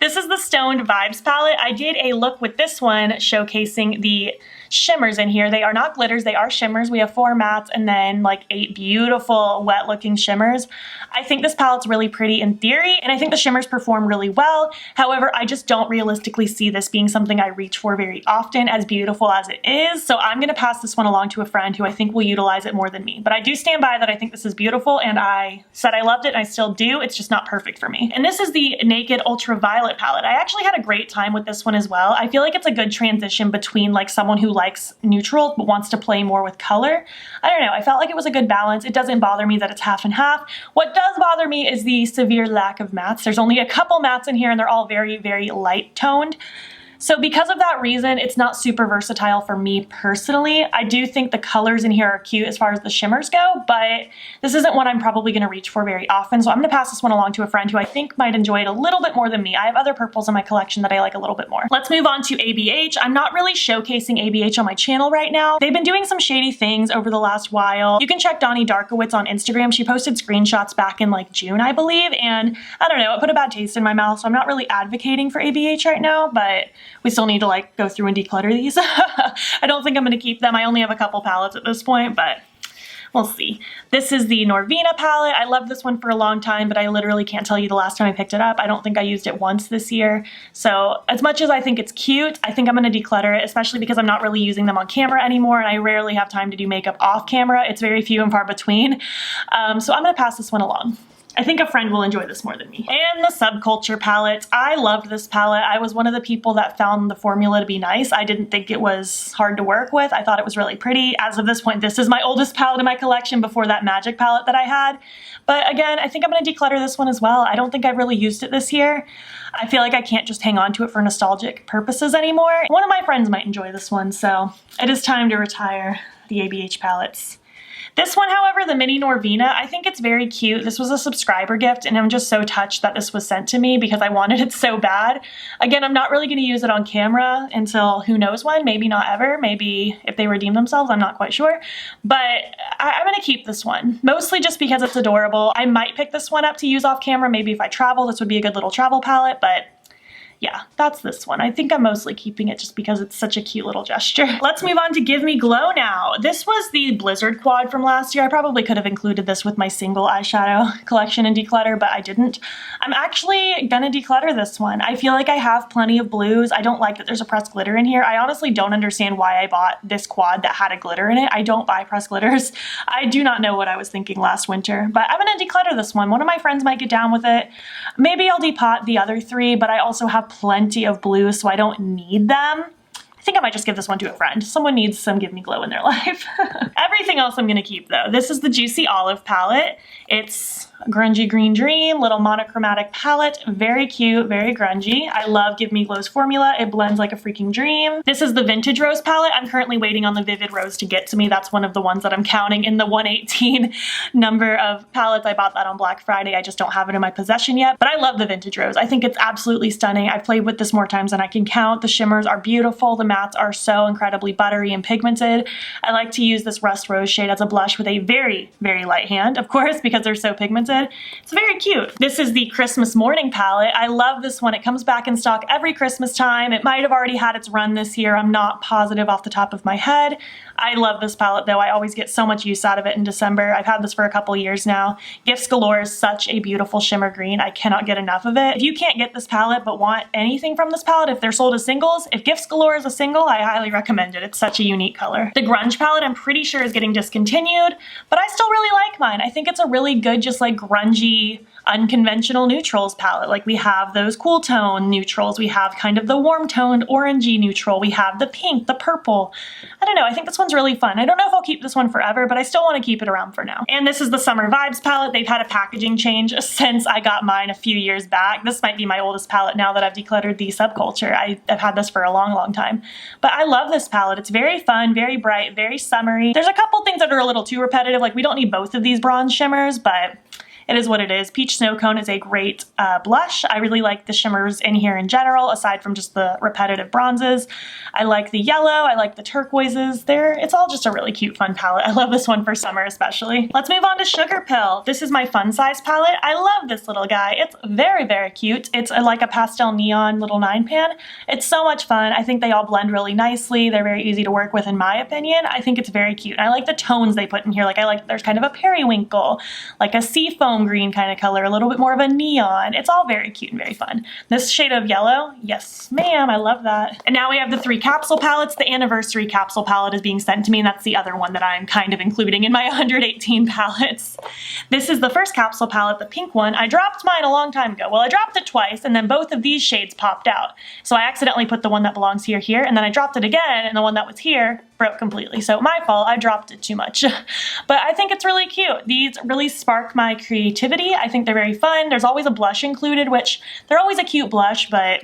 This is the Stoned Vibes palette. I did a look with this one showcasing the shimmers in here. They are not glitters, they are shimmers. We have 4 mattes and then like 8 beautiful wet looking shimmers. I think this palette's really pretty in theory, and I think the shimmers perform really well. However, I just don't realistically see this being something I reach for very often, as beautiful as it is. So I'm gonna pass this one along to a friend who I think will utilize it more than me. But I do stand by that I think this is beautiful, and I said I loved it and I still do. It's just not perfect for me. And this is the Naked Ultraviolet palette. I actually had a great time with this one as well. I feel like it's a good transition between like someone who likes neutral but wants to play more with color. I don't know, I felt like it was a good balance. It doesn't bother me that it's half and half. What does bother me is the severe lack of mattes. There's only a couple mattes in here and they're all very, very light toned. So because of that reason, it's not super versatile for me personally. I do think the colors in here are cute as far as the shimmers go, but this isn't one I'm probably gonna reach for very often. So I'm gonna pass this one along to a friend who I think might enjoy it a little bit more than me. I have other purples in my collection that I like a little bit more. Let's move on to ABH. I'm not really showcasing ABH on my channel right now. They've been doing some shady things over the last while. You can check Donnie Darkowitz on Instagram. She posted screenshots back in like June, I believe, and I don't know, it put a bad taste in my mouth, so I'm not really advocating for ABH right now, but we still need to like go through and declutter these. I don't think I'm gonna keep them. I only have a couple palettes at this point, but we'll see. This is the Norvina palette. I loved this one for a long time, but I literally can't tell you the last time I picked it up. I don't think I used it once this year. So as much as I think it's cute, I think I'm gonna declutter it, especially because I'm not really using them on camera anymore and I rarely have time to do makeup off camera. It's very few and far between. So I'm gonna pass this one along. I think a friend will enjoy this more than me. And the Subculture palette. I loved this palette. I was one of the people that found the formula to be nice. I didn't think it was hard to work with. I thought it was really pretty. As of this point, this is my oldest palette in my collection before that Magic palette that I had. But again, I think I'm gonna declutter this one as well. I don't think I've really used it this year. I feel like I can't just hang on to it for nostalgic purposes anymore. One of my friends might enjoy this one, so it is time to retire the ABH palettes. This one, however, the Mini Norvina, I think it's very cute. This was a subscriber gift and I'm just so touched that this was sent to me because I wanted it so bad. Again, I'm not really gonna use it on camera until who knows when, maybe not ever, maybe if they redeem themselves, I'm not quite sure. But I'm gonna keep this one, mostly just because it's adorable. I might pick this one up to use off camera, maybe if I travel, this would be a good little travel palette, but yeah, that's this one. I think I'm mostly keeping it just because it's such a cute little gesture. Let's move on to Give Me Glow now. This was the Blizzard quad from last year. I probably could have included this with my single eyeshadow collection and declutter, but I didn't. I'm actually gonna declutter this one. I feel like I have plenty of blues. I don't like that there's a pressed glitter in here. I honestly don't understand why I bought this quad that had a glitter in it. I don't buy pressed glitters. I do not know what I was thinking last winter, but I'm gonna declutter this one. One of my friends might get down with it. Maybe I'll depot the other 3, but I also have plenty of blues, so I don't need them. I think I might just give this one to a friend. Someone needs some Give Me Glow in their life. Everything else I'm gonna keep though. This is the Juicy Olive palette. It's a grungy green dream, little monochromatic palette. Very cute, very grungy. I love Give Me Glow's formula. It blends like a freaking dream. This is the Vintage Rose palette. I'm currently waiting on the Vivid Rose to get to me. That's one of the ones that I'm counting in the 118 number of palettes. I bought that on Black Friday. I just don't have it in my possession yet, but I love the Vintage Rose. I think it's absolutely stunning. I've played with this more times than I can count. The shimmers are beautiful. The mattes are so incredibly buttery and pigmented. I like to use this Rust Rose shade as a blush with a very, very light hand, of course, because they're so pigmented. It's very cute. This is the Christmas Morning palette. I love this one. It comes back in stock every Christmas time. It might have already had its run this year. I'm not positive off the top of my head. I love this palette though. I always get so much use out of it in December. I've had this for a couple years now. Gifts Galore is such a beautiful shimmer green. I cannot get enough of it. If you can't get this palette but want anything from this palette, if they're sold as singles, if Gifts Galore is a single, I highly recommend it. It's such a unique color. The Grunge palette I'm pretty sure is getting discontinued, but I still really like mine. I think it's a really good, just like grungy, unconventional neutrals palette. Like we have those cool tone neutrals, we have kind of the warm toned orangey neutral, we have the pink, the purple. I don't know, I think this one's really fun. I don't know if I'll keep this one forever, but I still want to keep it around for now. And this is the Summer Vibes palette. They've had a packaging change since I got mine a few years back. This might be my oldest palette now that I've decluttered the Subculture. I've had this for a long, long time. But I love this palette. It's very fun, very bright, very summery. There's a couple things that are a little too repetitive, like we don't need both of these bronze shimmers, but it is what it is. Peach Snow Cone is a great blush. I really like the shimmers in here in general, aside from just the repetitive bronzes. I like the yellow, I like the turquoises. It's all just a really cute, fun palette. I love this one for summer especially. Let's move on to Sugarpill. This is my fun size palette. I love this little guy. It's very, very cute. It's like a pastel neon little 9-pan. It's so much fun. I think they all blend really nicely. They're very easy to work with in my opinion. I think it's very cute. And I like the tones they put in here. Like there's kind of a periwinkle, like a seafoam green kind of color, a little bit more of a neon. It's all very cute and very fun. This shade of yellow, yes ma'am, I love that. And now we have the 3 capsule palettes. The anniversary capsule palette is being sent to me, and that's the other one that I'm kind of including in my 118 palettes. This is the first capsule palette, the pink one. I dropped mine a long time ago. Well, I dropped it twice, and then both of these shades popped out. So I accidentally put the one that belongs here, and then I dropped it again, and the one that was here broke completely. So my fault, I dropped it too much. But I think it's really cute. These really spark my creativity. I think they're very fun. There's always a blush included, which they're always a cute blush, but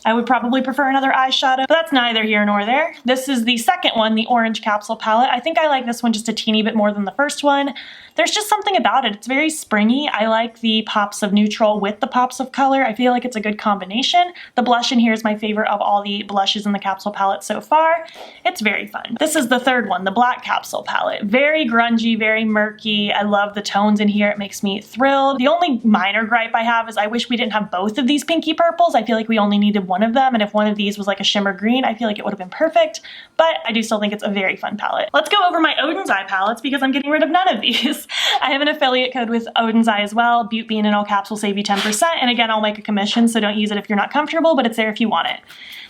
I would probably prefer another eyeshadow, but that's neither here nor there. This is the second one, the orange capsule palette. I think I like this one just a teeny bit more than the first one. There's just something about it. It's very springy. I like the pops of neutral with the pops of color. I feel like it's a good combination. The blush in here is my favorite of all the blushes in the capsule palette so far. It's very fun. This is the third one, the black capsule palette. Very grungy, very murky. I love the tones in here. It makes me thrilled. The only minor gripe I have is I wish we didn't have both of these pinky purples. I feel like we only needed one of them, and if one of these was like a shimmer green, I feel like it would have been perfect, but I do still think it's a very fun palette. Let's go over my Odin's Eye palettes because I'm getting rid of none of these. I have an affiliate code with Odin's Eye as well. Butte Bean and all capsules save you 10%, and again, I'll make a commission, so don't use it if you're not comfortable, but it's there if you want it.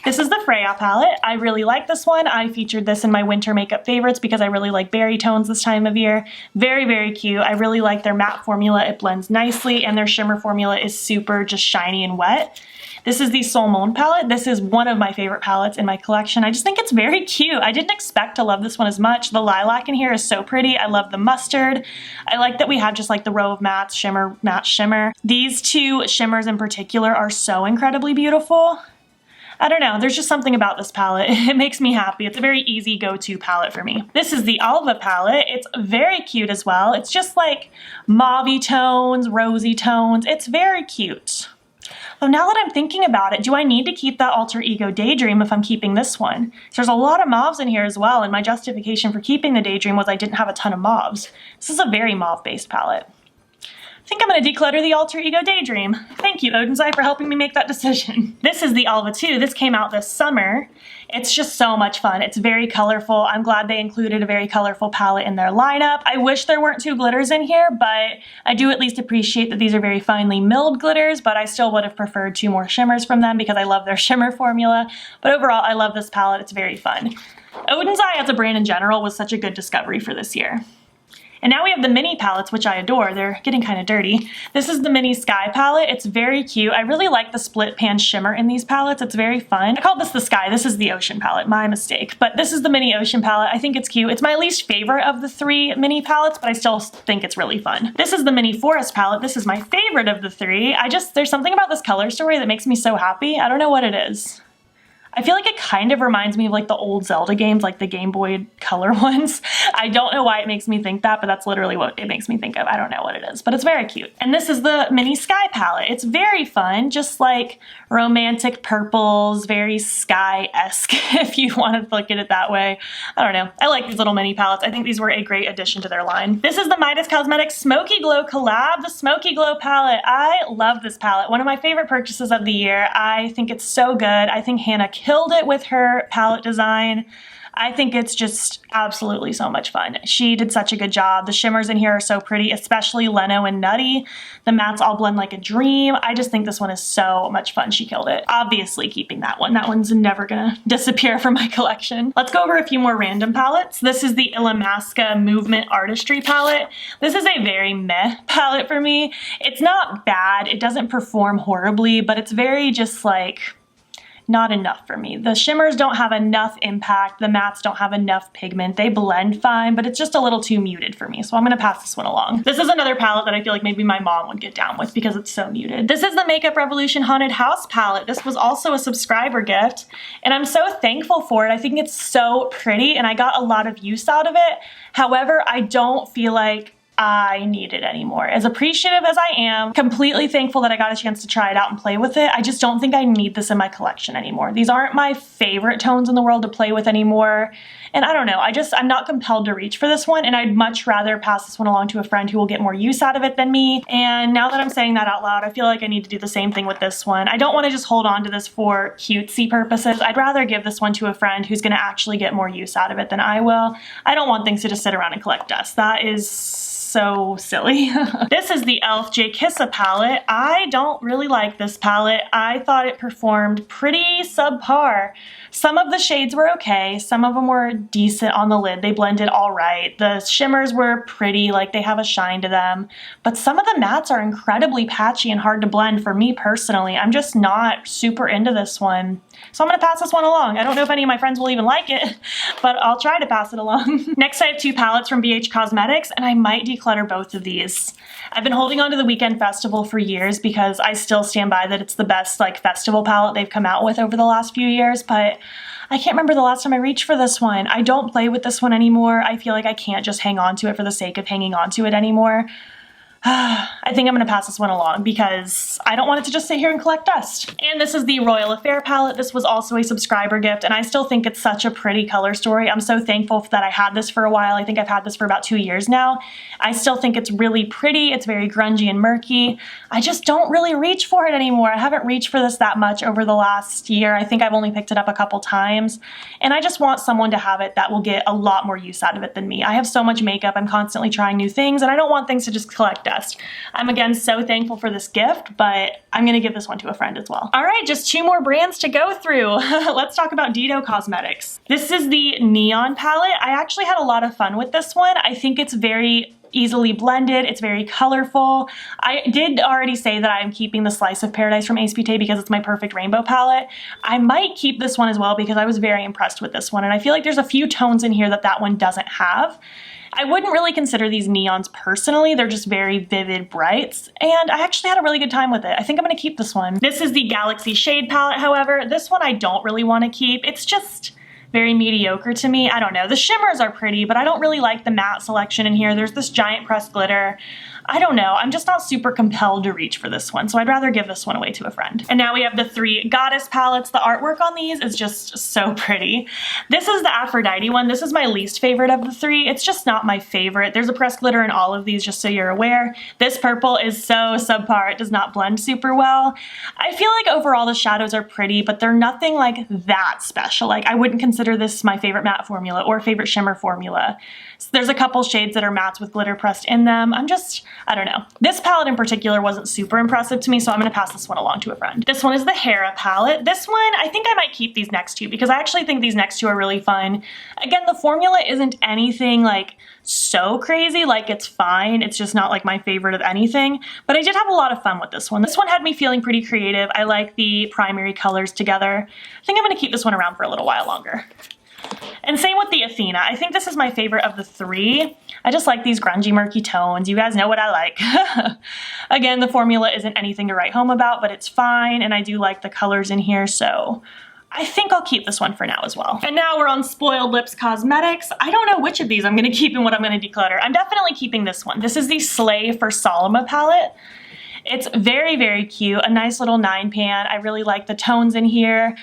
This is the Freya palette. I really like this one. I featured this in my winter makeup favorites because I really like berry tones this time of year. Very, very cute. I really like their matte formula. It blends nicely, and their shimmer formula is super just shiny and wet. This is the Solmon palette. This is one of my favorite palettes in my collection. I just think it's very cute. I didn't expect to love this one as much. The lilac in here is so pretty. I love the mustard. I like that we have just like the row of mattes, shimmer, matte, shimmer. These two shimmers in particular are so incredibly beautiful. I don't know, there's just something about this palette. It makes me happy. It's a very easy go-to palette for me. This is the Alva palette. It's very cute as well. It's just like mauve-y tones, rosy tones. It's very cute. Oh, now that I'm thinking about it, do I need to keep that Alter Ego Daydream if I'm keeping this one? So there's a lot of mauves in here as well, and my justification for keeping the Daydream was I didn't have a ton of mauves. This is a very mauve-based palette. I think I'm going to declutter the Alter Ego Daydream. Thank you, Odin's Eye, for helping me make that decision. This is the Alva 2. This came out this summer. It's just so much fun. It's very colorful. I'm glad they included a very colorful palette in their lineup. I wish there weren't 2 glitters in here, but I do at least appreciate that these are very finely milled glitters, but I still would have preferred 2 more shimmers from them because I love their shimmer formula. But overall, I love this palette. It's very fun. Odin's Eye as a brand in general was such a good discovery for this year. And now we have the mini palettes, which I adore. They're getting kind of dirty. This is the mini Sky palette. It's very cute. I really like the split pan shimmer in these palettes. It's very fun. I called this the Sky. This is the Ocean palette. My mistake. But this is the mini Ocean palette. I think it's cute. It's my least favorite of the 3 mini palettes, but I still think it's really fun. This is the mini Forest palette. This is my favorite of the 3. There's something about this color story that makes me so happy. I don't know what it is. I feel like it kind of reminds me of like the old Zelda games, like the Game Boy Color ones. I don't know why it makes me think that, but that's literally what it makes me think of. I don't know what it is, but it's very cute. And this is the mini Sky palette. It's very fun, just like romantic purples, very sky-esque, if you want to look at it that way. I don't know. I like these little mini palettes. I think these were a great addition to their line. This is the Midas Cosmetics Smoky Glow collab, the Smoky Glow palette. I love this palette. One of my favorite purchases of the year. I think it's so good. I think Hannah killed it with her palette design. I think it's just absolutely so much fun. She did such a good job. The shimmers in here are so pretty, especially Leno and Nutty. The mattes all blend like a dream. I just think this one is so much fun. She killed it. Obviously keeping that one. That one's never gonna disappear from my collection. Let's go over a few more random palettes. This is the Illamasqua Movement Artistry palette. This is a very meh palette for me. It's not bad. It doesn't perform horribly, but it's very just like not enough for me. The shimmers don't have enough impact. The mattes don't have enough pigment. They blend fine, but it's just a little too muted for me. So I'm gonna pass this one along. This is another palette that I feel like maybe my mom would get down with because it's so muted. This is the Makeup Revolution Haunted House palette. This was also a subscriber gift, and I'm so thankful for it. I think it's so pretty, and I got a lot of use out of it. However, I don't feel like I need it anymore. As appreciative as I am, completely thankful that I got a chance to try it out and play with it, I just don't think I need this in my collection anymore. These aren't my favorite tones in the world to play with anymore. And I don't know, I'm not compelled to reach for this one, and I'd much rather pass this one along to a friend who will get more use out of it than me. And now that I'm saying that out loud, I feel like I need to do the same thing with this one. I don't want to just hold on to this for cutesy purposes. I'd rather give this one to a friend who's gonna actually get more use out of it than I will. I don't want things to just sit around and collect dust. That is so silly. This is the e.l.f. J. Kissa palette. I don't really like this palette. I thought it performed pretty subpar. Some of the shades were okay. Some of them were decent on the lid. They blended all right. The shimmers were pretty, like they have a shine to them. But some of the mattes are incredibly patchy and hard to blend for me personally. I'm just not super into this one. So I'm gonna pass this one along. I don't know if any of my friends will even like it, but I'll try to pass it along. Next, I have two palettes from BH Cosmetics, and I might declutter both of these. I've been holding on to the Weekend Festival for years because I still stand by that it's the best like festival palette they've come out with over the last few years, but I can't remember the last time I reached for this one. I don't play with this one anymore. I feel like I can't just hang on to it for the sake of hanging on to it anymore. I think I'm gonna pass this one along because I don't want it to just sit here and collect dust. And this is the Royal Affair palette. This was also a subscriber gift, and I still think it's such a pretty color story. I'm so thankful that I had this for a while. I think I've had this for about 2 years now. I still think it's really pretty. It's very grungy and murky. I just don't really reach for it anymore. I haven't reached for this that much over the last year. I think I've only picked it up a couple times, and I just want someone to have it that will get a lot more use out of it than me. I have so much makeup. I'm constantly trying new things, and I don't want things to just collect dust. I'm again so thankful for this gift, but I'm gonna give this one to a friend as well. All right, just 2 more brands to go through. Let's talk about Decay Cosmetics. This is the Neon palette. I actually had a lot of fun with this one. I think it's very easily blended. It's very colorful. I did already say that I'm keeping the Slice of Paradise from Ace Beauté because it's my perfect rainbow palette. I might keep this one as well because I was very impressed with this one, and I feel like there's a few tones in here that that one doesn't have. I wouldn't really consider these neons personally. They're just very vivid brights, and I actually had a really good time with it. I think I'm gonna keep this one. This is the Galaxy Shade palette, however. This one I don't really want to keep. It's just very mediocre to me. I don't know. The shimmers are pretty, but I don't really like the matte selection in here. There's this giant pressed glitter. I don't know. I'm just not super compelled to reach for this one, so I'd rather give this one away to a friend. And now we have the 3 Goddess palettes. The artwork on these is just so pretty. This is the Aphrodite one. This is my least favorite of the 3. It's just not my favorite. There's a pressed glitter in all of these, just so you're aware. This purple is so subpar. It does not blend super well. I feel like overall the shadows are pretty, but they're nothing like that special. Like, I wouldn't consider this my favorite matte formula or favorite shimmer formula. So there's a couple shades that are mattes with glitter pressed in them. I don't know. This palette in particular wasn't super impressive to me, so I'm gonna pass this one along to a friend. This one is the Hera palette. This one, I think I might keep these next 2 because I actually think these next 2 are really fun. Again, the formula isn't anything like so crazy, like it's fine. It's just not like my favorite of anything, but I did have a lot of fun with this one. This one had me feeling pretty creative. I like the primary colors together. I think I'm gonna keep this one around for a little while longer. And same with the Athena. I think this is my favorite of the 3. I just like these grungy, murky tones. You guys know what I like. Again, the formula isn't anything to write home about, but it's fine, and I do like the colors in here, so I think I'll keep this one for now as well. And now we're on Spoiled Lips Cosmetics. I don't know which of these I'm gonna keep and what I'm gonna declutter. I'm definitely keeping this one. This is the Slay for Salma palette. It's very, very cute. A nice little 9-pan. I really like the tones in here.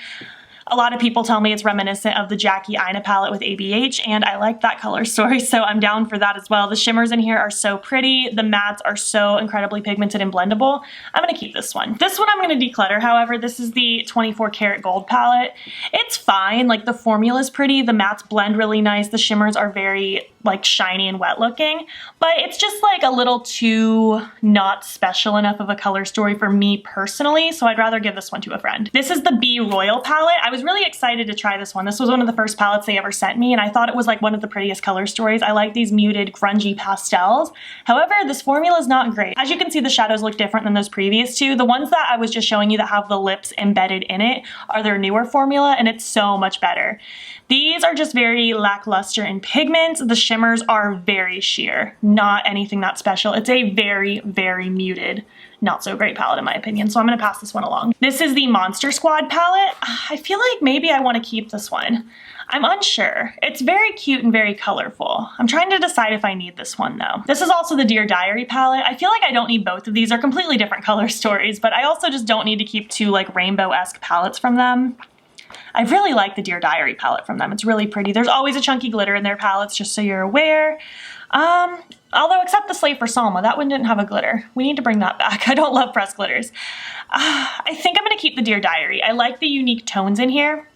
A lot of people tell me it's reminiscent of the Jackie Aina palette with ABH, and I like that color story, so I'm down for that as well. The shimmers in here are so pretty. The mattes are so incredibly pigmented and blendable. I'm gonna keep this one. This one I'm gonna declutter, however. This is the 24 Karat Gold palette. It's fine. Like, the formula's pretty. The mattes blend really nice. The shimmers are very like shiny and wet looking, but it's just like a little too not special enough of a color story for me personally, so I'd rather give this one to a friend. This is the Be Royal palette. I was really excited to try this one. This was one of the first palettes they ever sent me, and I thought it was like one of the prettiest color stories. I like these muted, grungy pastels. However, this formula is not great. As you can see, the shadows look different than those previous 2. The ones that I was just showing you that have the lips embedded in it are their newer formula, and it's so much better. These are just very lackluster in pigments. The shimmers are very sheer, not anything that special. It's a very, very muted, not so great palette in my opinion, so I'm gonna pass this one along. This is the Monster Squad palette. I feel like maybe I wanna keep this one. I'm unsure. It's very cute and very colorful. I'm trying to decide if I need this one though. This is also the Dear Diary palette. I feel like I don't need both of these. They're completely different color stories, but I also just don't need to keep two like rainbow-esque palettes from them. I really like the Dear Diary palette from them. It's really pretty. There's always a chunky glitter in their palettes, just so you're aware. Although except the Slave for Salma, that one didn't have a glitter. We need to bring that back. I don't love pressed glitters. I think I'm gonna keep the Dear Diary. I like the unique tones in here.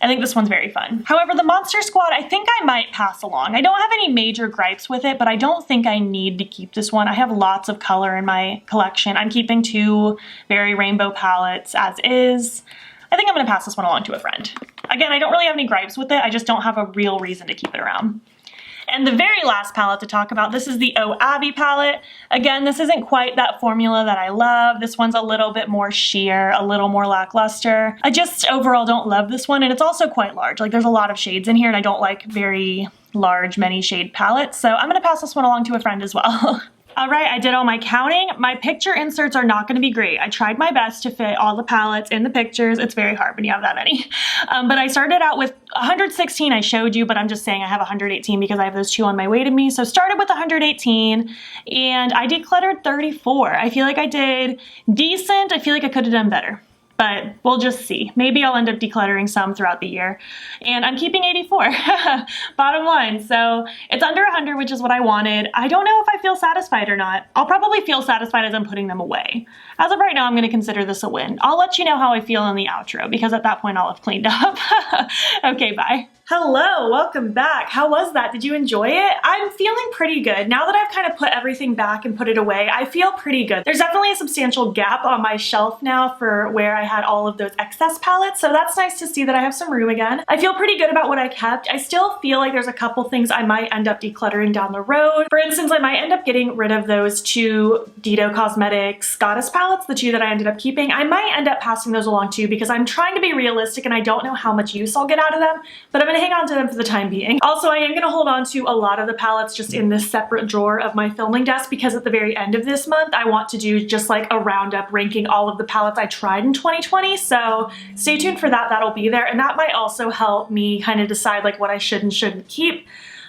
I think this one's very fun. However, the Monster Squad, I think I might pass along. I don't have any major gripes with it, but I don't think I need to keep this one. I have lots of color in my collection. I'm keeping two very rainbow palettes as is. I think I'm gonna pass this one along to a friend. Again, I don't really have any gripes with it. I just don't have a real reason to keep it around. And the very last palette to talk about, this is the Oh Abby palette. Again, this isn't quite that formula that I love. This one's a little bit more sheer, a little more lackluster. I just overall don't love this one, and it's also quite large. Like there's a lot of shades in here, and I don't like very large, many shade palettes, so I'm gonna pass this one along to a friend as well. All right, I did all my counting. My picture inserts are not gonna be great. I tried my best to fit all the palettes in the pictures. It's very hard when you have that many. But I started out with 116 I showed you, but I'm just saying I have 118 because I have those two on my way to me. So started with 118 and I decluttered 34. I feel like I did decent. I feel like I could have done better. But we'll just see. Maybe I'll end up decluttering some throughout the year. And I'm keeping 84, bottom line. So it's under 100, which is what I wanted. I don't know if I feel satisfied or not. I'll probably feel satisfied as I'm putting them away. As of right now, I'm gonna consider this a win. I'll let you know how I feel in the outro because at that point I'll have cleaned up. Okay, bye. Hello, welcome back. How was that? Did you enjoy it? I'm feeling pretty good. Now that I've kind of put everything back and put it away, I feel pretty good. There's definitely a substantial gap on my shelf now for where I had all of those excess palettes, so that's nice to see that I have some room again. I feel pretty good about what I kept. I still feel like there's a couple things I might end up decluttering down the road. For instance, I might end up getting rid of those two Decay Cosmetics Goddess palettes, the two that I ended up keeping. I might end up passing those along too because I'm trying to be realistic and I don't know how much use I'll get out of them, but I'm gonna hang on to them for the time being. Also, I am gonna hold on to a lot of the palettes just in this separate drawer of my filming desk because at the very end of this month, I want to do just like a roundup ranking all of the palettes I tried in 2020. So stay tuned for that, that'll be there. And that might also help me kind of decide like what I should and shouldn't keep.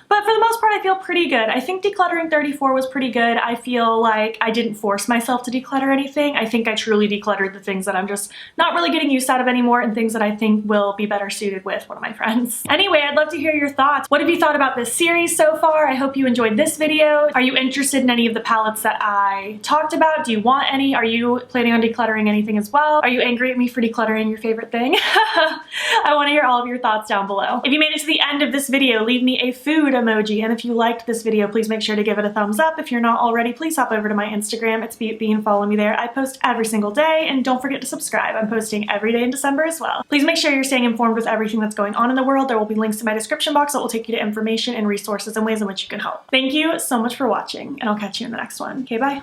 But for the most part, I feel pretty good. I think decluttering 34 was pretty good. I feel like I didn't force myself to declutter anything. I think I truly decluttered the things that I'm just not really getting use out of anymore and things that I think will be better suited with one of my friends. Anyway, I'd love to hear your thoughts. What have you thought about this series so far? I hope you enjoyed this video. Are you interested in any of the palettes that I talked about? Do you want any? Are you planning on decluttering anything as well? Are you angry at me for decluttering your favorite thing? I want to hear all of your thoughts down below. If you made it to the end of this video, leave me a food emoji, and if you liked this video, please make sure to give it a thumbs up. If you're not already, please hop over to my Instagram. It's BeatBean. Follow me there. I post every single day, and don't forget to subscribe. I'm posting every day in December as well. Please make sure you're staying informed with everything that's going on in the world. There will be links in my description box that will take you to information and resources and ways in which you can help. Thank you so much for watching, and I'll catch you in the next one. Okay, bye.